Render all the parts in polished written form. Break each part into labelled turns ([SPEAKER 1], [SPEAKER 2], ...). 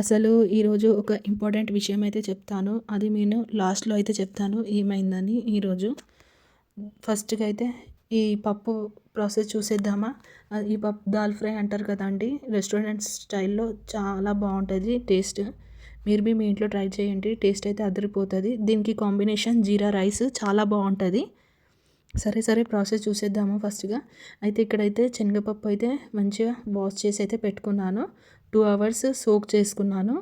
[SPEAKER 1] అసలు ఈరోజు ఒక ఇంపార్టెంట్ విషయం అయితే చెప్తాను. అది నేను లాస్ట్‌లో అయితే చెప్తాను ఏమైందని ఈరోజు. ఫస్ట్‌గా అయితే ఈ పప్పు ప్రాసెస్ చూసేద్దామా? ఈ పప్పు దాల్ ఫ్రై అంటారు కదండీ! రెస్టారెంట్ స్టైల్‌లో చాలా బావుంటది టేస్ట్. మీరు మీ ఇంట్లో ట్రై చేయండి. టేస్ట్ అయితే అదిరిపోతది. దీనికి కాంబినేషన్ జీరా రైస్ చాలా బావుంటది. సరే ప్రాసెస్ చూసేద్దాము ఫస్ట్‌గా. అయితే ఇక్కడైతే శనగపప్పు అయితే మంచిగా వాష్ చేసి అయితే పెట్టుకున్నాను. 2 అవర్స్ సోక్ చేసుకున్నాను.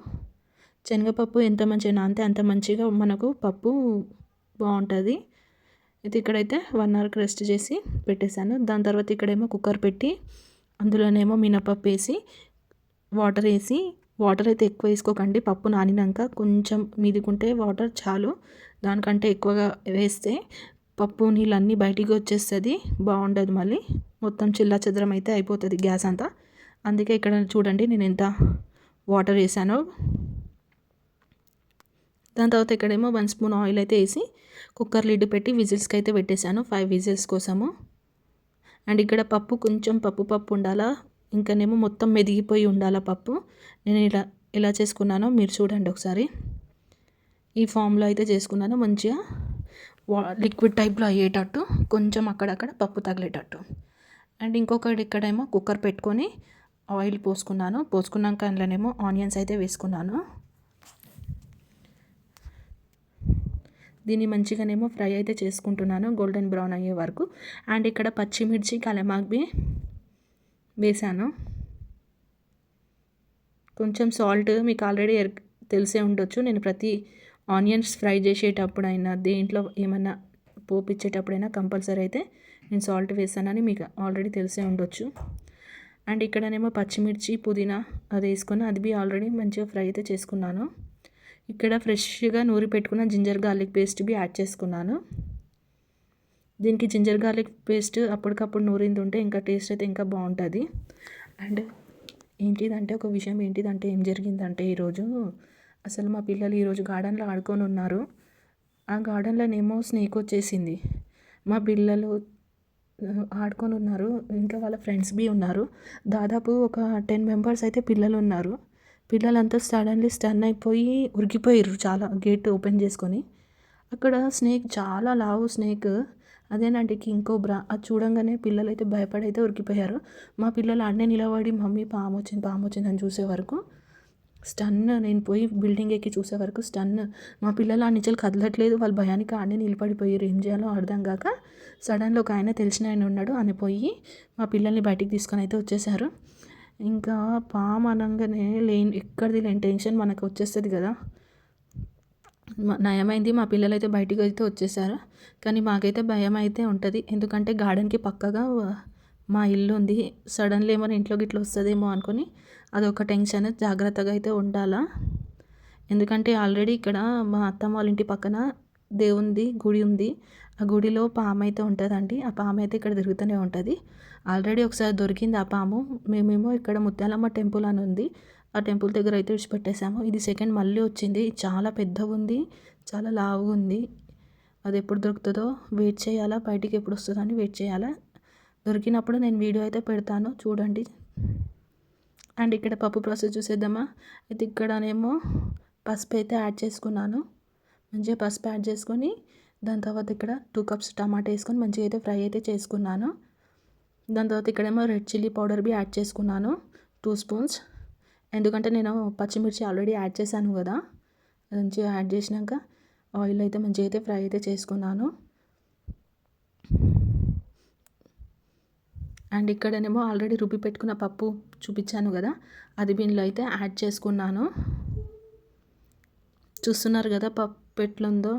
[SPEAKER 1] శనగపప్పు ఎంత మంచిగా నానితే అంత మంచిగా మనకు పప్పు బావుంటది. అయితే ఇక్కడైతే 1 అవర్‌కి రెస్ట్ చేసి పెట్టేసాను. దాని తర్వాత ఇక్కడేమో కుక్కర్ పెట్టి అందులోనేమో మినపప్పు ఏసి, వాటర్ అయితే ఎక్కువ ఏసుకోకండి. పప్పు నానినంక కొంచెం మీదికుంటే వాటర్ చాలు. దానికంటే ఎక్కువగా వేస్తే పప్పు నీళ్ళన్నీ బయటికి వచ్చేస్తది. బాగుండదు మళ్ళీ. మొత్తం చెల్లాచెదరం అయితే అయిపోతది గ్యాస్ అంతా. అందుకే ఇక్కడ చూడండి నేను ఎంత వాటర్ వేసానో. దాని తర్వాత ఇక్కడేమో 1 స్పూన్ ఆయిల్ అయితే వేసి కుక్కర్ లిడ్ పెట్టి విజిల్స్కి అయితే పెట్టేశాను 5 విజిల్స్ కోసము. అండ్ ఇక్కడ పప్పు కొంచెం పప్పు ఉండాలా, ఇంకానేమో మొత్తం మెదిగిపోయి ఉండాలా పప్పు. నేను ఇలా చేసుకున్నానో మీరు చూడండి ఒకసారి. ఈ ఫామ్లో అయితే చేసుకున్నాను మంచిగా లిక్విడ్ టైప్లో అయ్యేటట్టు, కొంచెం అక్కడక్కడ పప్పు తగిలేటట్టు. అండ్ ఇంకొకటి ఇక్కడేమో కుక్కర్ పెట్టుకొని ఆయిల్ పోసుకున్నాక అందులోనేమో ఆనియన్స్ అయితే వేసుకున్నాను. దీన్ని మంచిగానేమో ఫ్రై అయితే చేసుకుంటున్నాను గోల్డెన్ బ్రౌన్ అయ్యే వరకు. అండ్ ఇక్కడ పచ్చిమిర్చి కలమాగ్బి వేసాను. కొంచెం సాల్ట్ మీకు ఆల్రెడీ తెలిసే ఉండొచ్చు. నేను ప్రతి ఆనియన్స్ ఫ్రై చేసేటప్పుడైనా దేంట్లో ఏమన్నా పోపిచ్చేటప్పుడైనా కంపల్సరీ అయితే నేను సాల్ట్ వేసానని మీకు ఆల్రెడీ తెలిసే ఉండొచ్చు. అండ్ ఇక్కడనేమో పచ్చిమిర్చి పుదీనా అది వేసుకొని అది ఆల్రెడీ మంచిగా ఫ్రై అయితే చేసుకున్నాను. ఇక్కడ ఫ్రెష్గా నూరి పెట్టుకున్న జింజర్ గార్లిక్ పేస్ట్ యాడ్ చేసుకున్నాను. దీనికి జింజర్ గార్లిక్ పేస్ట్ అప్పటికప్పుడు నూరింది ఉంటే ఇంకా టేస్ట్ అయితే ఇంకా బాగుంటుంది. అండ్ ఒక విషయం ఏంటిదంటే ఏం జరిగిందంటే ఈరోజు అసలు మా పిల్లలు ఈరోజు గార్డెన్లో ఆడుకొని ఉన్నారు. ఆ గార్డెన్లోనేమో స్నేక్ వచ్చేసింది. మా పిల్లలు ఆడుకొని ఉన్నారు, ఇంకా వాళ్ళ ఫ్రెండ్స్ ఉన్నారు. దాదాపు ఒక 10 మెంబర్స్ అయితే పిల్లలు ఉన్నారు. పిల్లలంతా సడన్లీ స్టన్ అయిపోయి ఉరికిపోయారు చాలా, గేట్ ఓపెన్ చేసుకొని. అక్కడ స్నేక్ చాలా లావు స్నేక్, అదేనండి కింగ్ కోబ్రా. అది చూడంగానే పిల్లలు అయితే భయపడి అయితే ఉరికిపోయారు. మా పిల్లలు ఆడనే నిలబడి మమ్మీ పాము వచ్చింది అని చూసే వరకు స్టన్. నేను పోయి బిల్డింగ్ ఎక్కి చూసే వరకు స్టన్. మా పిల్లలు ఆ నుంచి కదలట్లేదు, వాళ్ళ భయానికి ఆడనే నిలబడిపోయారు. ఏం చేయాలో అర్థం కాక సడన్లో ఒక ఆయన తెలిసిన ఆయన ఉన్నాడు, ఆయన పోయి మా పిల్లల్ని బయటికి తీసుకొని అయితే వచ్చేసారు. ఇంకా పాము అనగానే ఎక్కడిది లేని టెన్షన్ మనకు వచ్చేస్తుంది కదా. నయమైంది మా పిల్లలు అయితే బయటికి అయితే వచ్చేసారు. కానీ మాకైతే భయం అయితే ఉంటుంది, ఎందుకంటే గార్డెన్కి పక్కగా మా ఇల్లు ఉంది. సడన్లీ ఏమైనా ఇంట్లోకి ఇట్లా వస్తుందేమో అనుకొని అదొక టెన్షన్. జాగ్రత్తగా అయితే ఉండాలా, ఎందుకంటే ఆల్రెడీ ఇక్కడ మా అత్తమ్మ వాళ్ళ ఇంటి పక్కన దేవుంది గుడి ఉంది. ఆ గుడిలో పాము అయితే ఉంటుందండి. ఆ పాము అయితే ఇక్కడ తిరుగుతూనే ఉంటుంది. ఆల్రెడీ ఒకసారి దొరికింది ఆ పాము. మేమేమో ఇక్కడ ముత్యాలమ్మ టెంపుల్ అని ఉంది, ఆ టెంపుల్ దగ్గర అయితే విడిచిపెట్టేసాము. ఇది సెకండ్ మళ్ళీ వచ్చింది. చాలా పెద్దగా ఉంది, చాలా లావుగా ఉంది. అది ఎప్పుడు దొరుకుతుందో వెయిట్ చేయాలా, బయటికి ఎప్పుడు వస్తుందో అని వెయిట్ చేయాలా. దొరికినప్పుడు నేను వీడియో అయితే పెడతాను, చూడండి. అండ్ ఇక్కడ పప్పు ప్రాసెస్ చూసేద్దామా. అయితే ఇక్కడనేమో పసుపు అయితే యాడ్ చేసుకున్నాను. మంచిగా పసుపు యాడ్ చేసుకొని దాని తర్వాత ఇక్కడ 2 కప్స్ టమాటా వేసుకొని మంచిగా అయితే ఫ్రై అయితే చేసుకున్నాను. దాని తర్వాత ఇక్కడేమో రెడ్ చిల్లీ పౌడర్ యాడ్ చేసుకున్నాను 2 స్పూన్స్. ఎందుకంటే నేను పచ్చిమిర్చి ఆల్రెడీ యాడ్ చేశాను కదా. మంచిగా యాడ్ చేసినాక ఆయిల్ అయితే మంచిగా అయితే ఫ్రై అయితే చేసుకున్నాను. అండ్ ఇక్కడనేమో ఆల్రెడీ రుబ్బి పెట్టుకున్న పప్పు చూపించాను కదా, అది దీనిలో అయితే యాడ్ చేసుకున్నాను. చూస్తున్నారు కదా పప్పు ఎట్లుందో.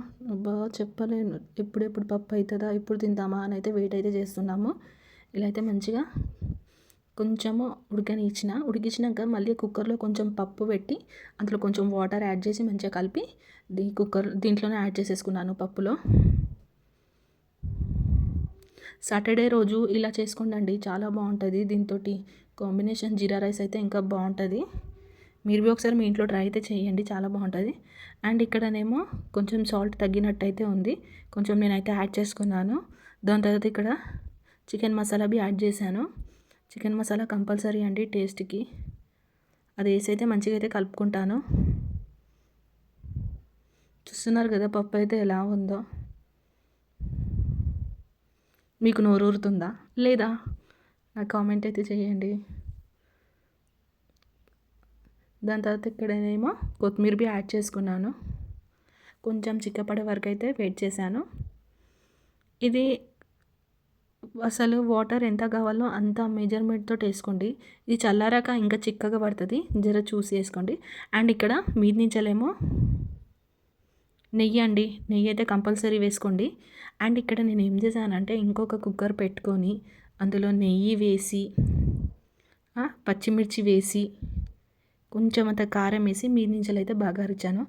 [SPEAKER 1] బాగా చెప్పలేను, ఎప్పుడెప్పుడు పప్పు అవుతుందా, ఎప్పుడు తిందామా అని అయితే వెయిట్ అయితే చేస్తున్నాము. ఇలా అయితే మంచిగా కొంచెము ఉడికించినాక మళ్ళీ కుక్కర్లో కొంచెం పప్పు పెట్టి అందులో కొంచెం వాటర్ యాడ్ చేసి మంచిగా కలిపి దీంట్లోనే యాడ్ చేసేసుకున్నాను పప్పులో. సాటర్డే రోజు ఇలా చేసుకోండి, చాలా బాగుంటుంది. దీంతో కాంబినేషన్ జీరా రైస్ అయితే ఇంకా బాగుంటుంది. మీరు ఒకసారి మీ ఇంట్లో ట్రై అయితే చేయండి, చాలా బాగుంటుంది. అండ్ ఇక్కడనేమో కొంచెం సాల్ట్ తగ్గినట్టు అయితే ఉంది, కొంచెం నేనైతే యాడ్ చేసుకున్నాను. దాని తర్వాత ఇక్కడ చికెన్ మసాలా యాడ్ చేశాను. చికెన్ మసాలా కంపల్సరీ అండి టేస్ట్కి. అది వేసి అయితే మంచిగా అయితే కలుపుకుంటాను. చూస్తున్నారు కదా పప్పు అయితే ఎలా ఉందో. మీకు నోరూరుతుందా లేదా నాకు కామెంట్ అయితే చేయండి. దాని తర్వాత ఇక్కడనేమో కొత్తిమీర బి యాడ్ చేసుకున్నాను. కొంచెం చిక్కపడే వరకు అయితే వెయిట్ చేశాను. ఇది అసలు వాటర్ ఎంత కావాలో అంత మెజర్మెంట్తో వేసుకోండి. ఇది చల్లారాక ఇంకా చిక్కగా పడుతుంది, జర చూసి వేసుకోండి. అండ్ ఇక్కడ మీది నుంచేమో నెయ్యి అండి, నెయ్యి అయితే కంపల్సరీ వేసుకోండి. అండ్ ఇక్కడ నేను ఏం చేశానంటే ఇంకొక కుక్కర్ పెట్టుకొని అందులో నెయ్యి వేసి పచ్చిమిర్చి వేసి కొంచెం అంత కారం వేసి మీది నుంచి అయితే బాగా అరిచాను.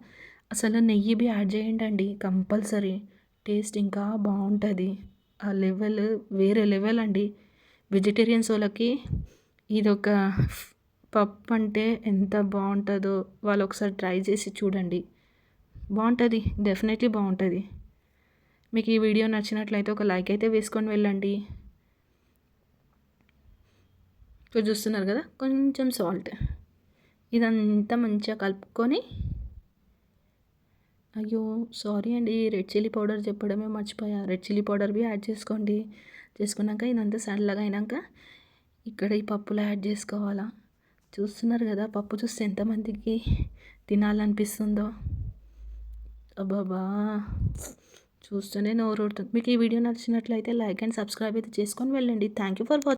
[SPEAKER 1] అసలు నెయ్యి బి యాడ్ చేయండి అండి కంపల్సరీ, టేస్ట్ ఇంకా బాగుంటుంది. ఆ లెవెల్ వేరే లెవెల్ అండి. వెజిటేరియన్స్ వాళ్ళకి ఇదొక పప్పు అంటే ఎంత బాగుంటుందో వాళ్ళు ఒకసారి ట్రై చేసి చూడండి. బాగుంటుంది, డెఫినెట్లీ బాగుంటుంది. మీకు ఈ వీడియో నచ్చినట్లయితే ఒక లైక్ అయితే వేసుకొని వెళ్ళండి. ఇక్కడ చూస్తున్నారు కదా, కొంచెం సాల్ట్, ఇదంతా మంచిగా కలుపుకొని, అయ్యో సారీ అండి రెడ్ చిల్లీ పౌడర్ చెప్పడమే మర్చిపోయా. రెడ్ చిల్లీ పౌడర్ బి యాడ్ చేసుకోండి. చేసుకున్నాక ఇదంతా చల్లగా అయినాక ఇక్కడ ఈ పప్పులో యాడ్ చేసుకోవాలా. చూస్తున్నారు కదా పప్పు చూస్తే ఎంతమందికి తినాలనిపిస్తుందో. అబ్బాబా చూస్తూనే నోరు ఊరుతుంది. మీకు ఈ వీడియో నచ్చినట్లయితే లైక్ అండ్ సబ్స్క్రైబ్ అయితే చేసుకొని వెళ్ళండి. Thank you for watching.